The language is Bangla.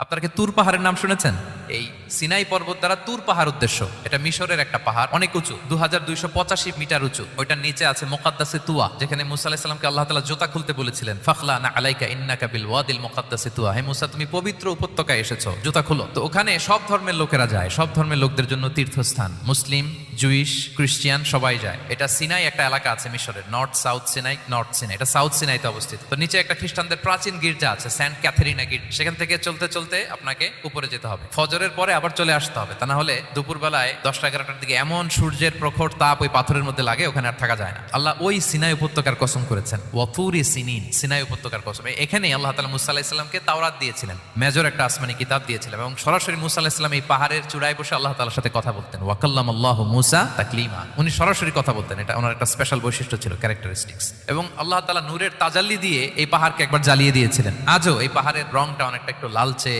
আপনারা কি তুর পাহাড়ের নাম শুনেছেন? এই সিনাই পর্বত দ্বারা তুর পাহাড় উদ্দেশ্য। এটা মিশরের একটা পাহাড়, অনেক উঁচু, 2285 মিটার উঁচু। ওইটার নিচে আছে মুকাদ্দাসে তুয়া, যেখানে মুসা আলাইহিস সালামকে আল্লাহ তাআলা জুতা খুলতে বলেছিলেন, ফাখলা না আলাইকা ইন্নাকা বিল ওয়াদিল মুকাদ্দাসে তুয়া। হে মুসা, তুমি পবিত্র উপত্যকায় এসেছো, জুতা খুলো। তো ওখানে সব ধর্মের লোকেরা যায়, সব ধর্মের লোকদের জন্য তীর্থস্থান। মুসলিম, জুইশ, খ্রিস্টিয়ান সবাই যায়। এটা সিনাই একটা এলাকা আছে মিশরের, north south Sinai, north Sinai, এটা সাউথ সিনাইতে অবস্থিত। তো নিচে একটা খ্রিস্টানদের প্রাচীন গির্জা আছে, সেন্ট ক্যাথেরিনা গির্জা। সেখান থেকে চলতে চলতে আপনাকে উপরে যেতে হবে, ফজরের পরে আবার চলে আসতে হবে, তা না হলে দুপুর বেলায় 10টা-11টার দিকে এমন সূর্যের প্রখর তাপ ওই পাথরের মধ্যে লাগে, ওখানে আর থাকা যায় না। আল্লাহ ওই সিনাই উপত্যকার কসম করেছেন, ওয়াতুরি সিনিন, সিনাই উপত্যকার কসম। এখানেই আল্লাহ তাআলা মুসা আলাইহিস সালামকে তাওরাত দিয়েছিলেন, মেজর একটা আসমানি কিতাব দিয়েছিলেন, এবং সরাসরি মুসা আলাইহিস সালাম এই পাহাড়ের চূড়ায় বসে আল্লাহ তাআলার সাথে কথা বলতেন। ওয়া কাল্লামাল্লাহু মুসা তাকলিমা, উনি সরাসরি কথা বলতেন, এটা ওনার একটা স্পেশাল বৈশিষ্ট্য ছিল, ক্যারেক্টারিস্টিক্স। এবং আল্লাহ তাআলা নূরের তাজাল্লি দিয়ে এই পাহাড়কে একবার জ্বালিয়ে দিয়েছিলেন। আজও এই পাহাড়ের রংটা অনেকটা একটু লালচে